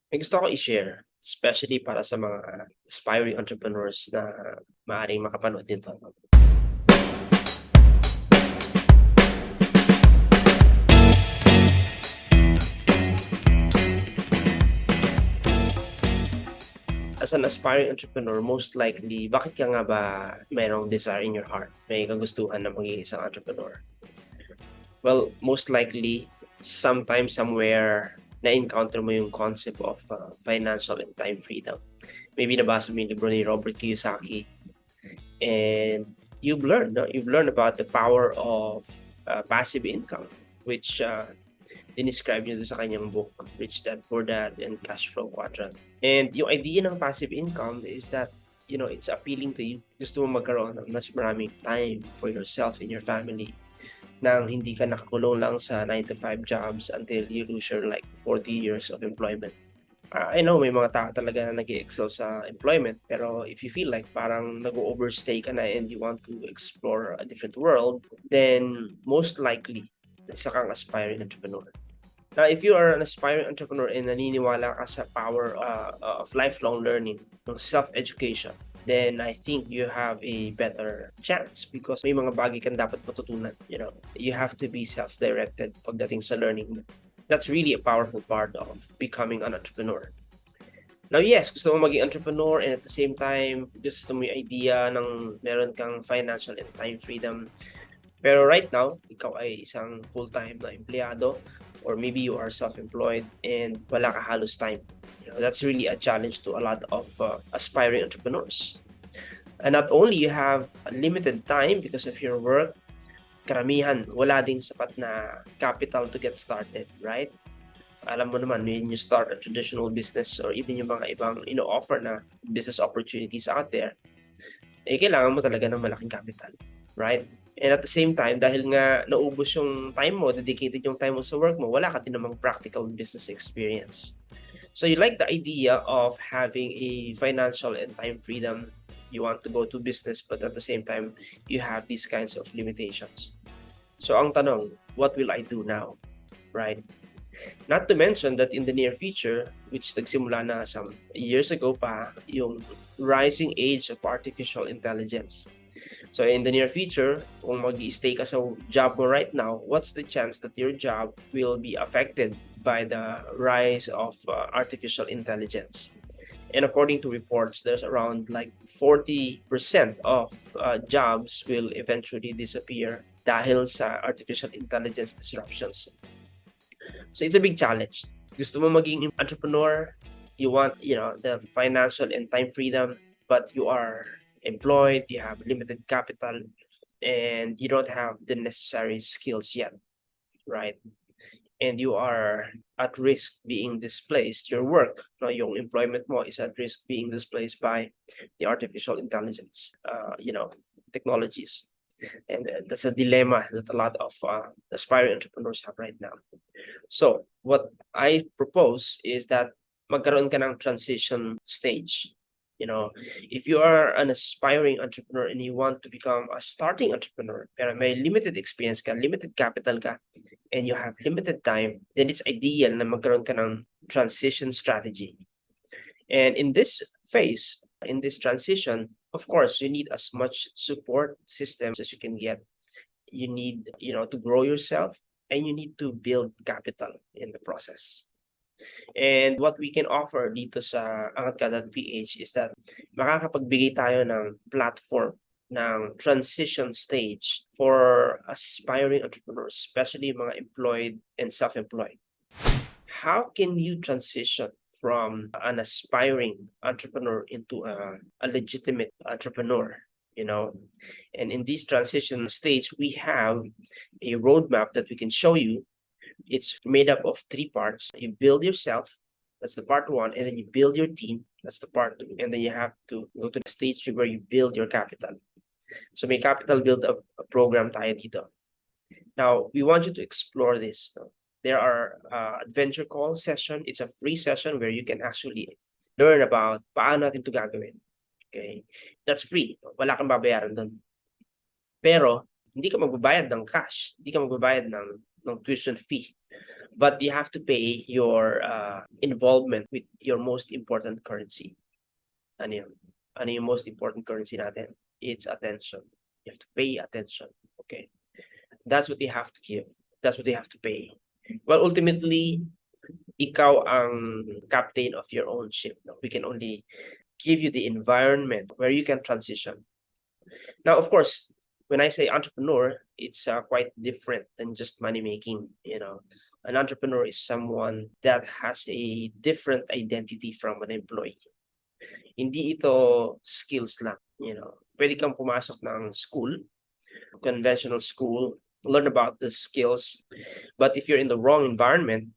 May gusto ko i-share, especially para sa mga aspiring entrepreneurs na maaaring makapanood nito. As an aspiring entrepreneur, most likely, bakit ka nga ba mayroong desire in your heart? May kagustuhan na maging isang entrepreneur? Well, most likely, sometime, somewhere, na-encounter mo yung concept of financial and time freedom. Maybe nabasa mo yung libro ni Robert Kiyosaki, and you've learned about the power of passive income, which dinescribe niya sa kanyang book, Rich Dad, Poor Dad, and Cash Flow Quadrant. And yung idea ng passive income is that, it's appealing to you. Gusto mo magkaroon ng mas maraming time for yourself and your family nang hindi ka nakakulong lang sa 9 to 5 jobs until you lose your 40 years of employment. I know may mga tao talaga na nag-excel sa employment, pero if you feel like parang nag-overstay ka na and you want to explore a different world, then most likely, isa kang aspiring entrepreneur. Now, if you are an aspiring entrepreneur and naniniwala ka sa power of lifelong learning, ng self-education, then I think you have a better chance because may mga bagay kang dapat matutunan. You have to be self-directed pagdating sa learning. That's really a powerful part of becoming an entrepreneur. Now, yes, gusto mo maging entrepreneur and at the same time, gusto mo yung idea ng meron kang financial and time freedom. Pero right now, ikaw ay isang full-time na empleyado or maybe you are self-employed and wala ka halos time. That's really a challenge to a lot of aspiring entrepreneurs. And not only you have limited time because of your work, karamihan wala ding sapat na capital to get started, right? Alam mo naman, when you start a traditional business or even yung mga ibang ino-offer na business opportunities out there, kailangan mo talaga ng malaking capital, right? And at the same time, dahil nga naubos yung time mo, dedicated yung time mo sa work mo, wala ka din namang practical business experience. So you like the idea of having a financial and time freedom. You want to go to business, but at the same time, you have these kinds of limitations. So ang tanong, what will I do now? Right? Not to mention that in the near future, which nagsimula na some years ago pa, yung rising age of artificial intelligence. So in the near future, kung mag-i-stay ka sa job mo right now, what's the chance that your job will be affected by the rise of artificial intelligence? And according to reports, there's around 40% of jobs will eventually disappear dahil sa artificial intelligence disruptions. So it's a big challenge. Gusto mo maging entrepreneur, you want, the financial and time freedom, but you are employed, you have limited capital, and you don't have the necessary skills yet, right? And you are at risk being displaced. Your work, yung employment mo is at risk being displaced by the artificial intelligence, technologies. And that's a dilemma that a lot of aspiring entrepreneurs have right now. So what I propose is that magkaroon ka ng transition stage. If you are an aspiring entrepreneur and you want to become a starting entrepreneur, pero may limited experience ka, limited capital ka, and you have limited time, then it's ideal na magkaroon ka ng transition strategy. And in this phase, in this transition, of course, you need as much support systems as you can get. You need, to grow yourself, and you need to build capital in the process. And what we can offer dito sa Angat.ph is that makakapagbigay tayo ng platform ng transition stage for aspiring entrepreneurs, especially mga employed and self-employed. How can you transition from an aspiring entrepreneur into a legitimate entrepreneur? And in this transition stage, we have a roadmap that we can show you. It's made up of 3 parts. You build yourself, that's the part 1, and then you build your team, that's the part 2, and then you have to go to the stage where you build your capital. So may capital build up program tayo dito. Now, we want you to explore this. There are adventure call session. It's a free session where you can actually learn about paano natin ito gagawin. Okay? That's free. Wala kang babayaran doon. Pero, hindi ka magbabayad ng cash. Hindi ka magbabayad ng tuition fee. But you have to pay your involvement with your most important currency. Ano yun? Ano yung most important currency natin? It's attention. You have to pay attention. Okay? That's what you have to give. That's what you have to pay. Well, ultimately, ikaw ang captain of your own ship. No? We can only give you the environment where you can transition. Now, of course, when I say entrepreneur, it's quite different than just money making. An entrepreneur is someone that has a different identity from an employee. Hindi ito skills lang. Pwede kang pumasok ng school, conventional school, learn about the skills, but if you're in the wrong environment,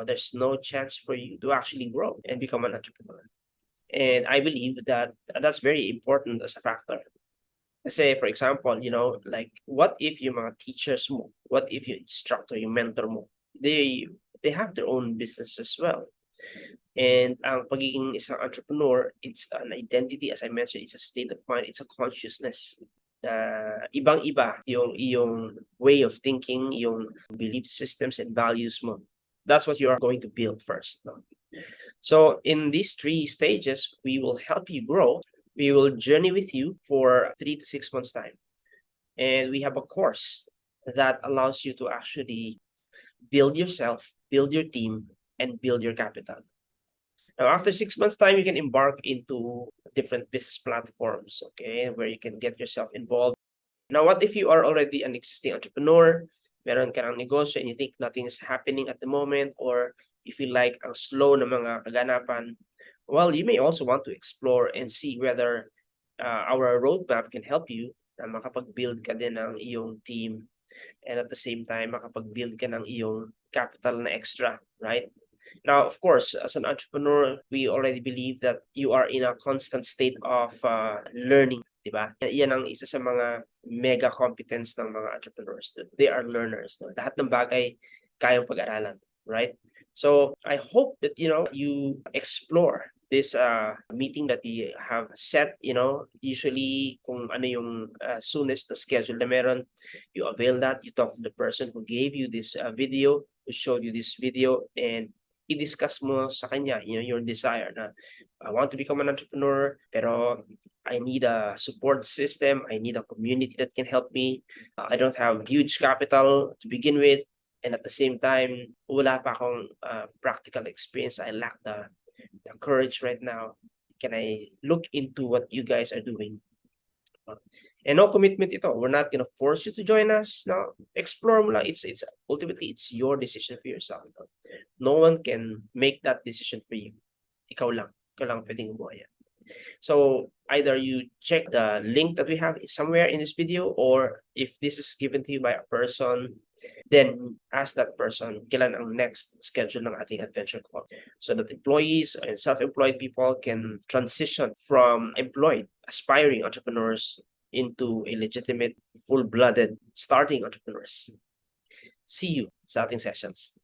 there's no chance for you to actually grow and become an entrepreneur. And I believe that that's very important as a factor. Say, for example, like, what if yung mga teachers mo, what if yung instructor, yung mentor mo, they have their own business as well. And ang pagiging isang entrepreneur, it's an identity, as I mentioned, it's a state of mind, it's a consciousness. Ibang-iba yung iyong way of thinking, yung belief systems and values mo. That's what you are going to build first. No? So in these 3 stages, we will help you grow. We will journey with you for 3 to 6 months time. And we have a course that allows you to actually build yourself, build your team, and build your capital. Now, after 6 months time, you can embark into different business platforms, okay, where you can get yourself involved. Now, what if you are already an existing entrepreneur, meron ka ng negosyo and you think nothing is happening at the moment, or you feel like ang slow na mga kaganapan? Well, you may also want to explore and see whether our roadmap can help you na makapag-build ka din ng iyong team, and at the same time, makapag-build ka ng iyong capital na extra, right? Now, of course, as an entrepreneur, we already believe that you are in a constant state of learning, di ba? Yan ang isa sa mga mega competence ng mga entrepreneurs. They are learners. No? Lahat ng bagay kayang pag-aralan, right? So I hope that you explore this meeting that we have set. Usually kung ano yung soonest na schedule na meron, you avail that. You talk to the person who gave you this video, who showed you this video, and i-discuss mo sa kanya your desire na I want to become an entrepreneur, pero I need a support system, I need a community that can help me. I don't have huge capital to begin with, and at the same time, wala pa akong practical experience. I lack the courage right now. Can I look into what you guys are doing? And no commitment ito. We're not gonna force you to join us. No, explore mo lang. It's ultimately it's your decision for yourself. No one can make that decision for you. Ikaw lang pwedeng gumawa yan. So either you check the link that we have somewhere in this video, or if this is given to you by a person, then ask that person kailan ang next schedule ng ating adventure call, so that employees and self-employed people can transition from employed aspiring entrepreneurs into a legitimate, full-blooded starting entrepreneurs. See you sa ating sessions.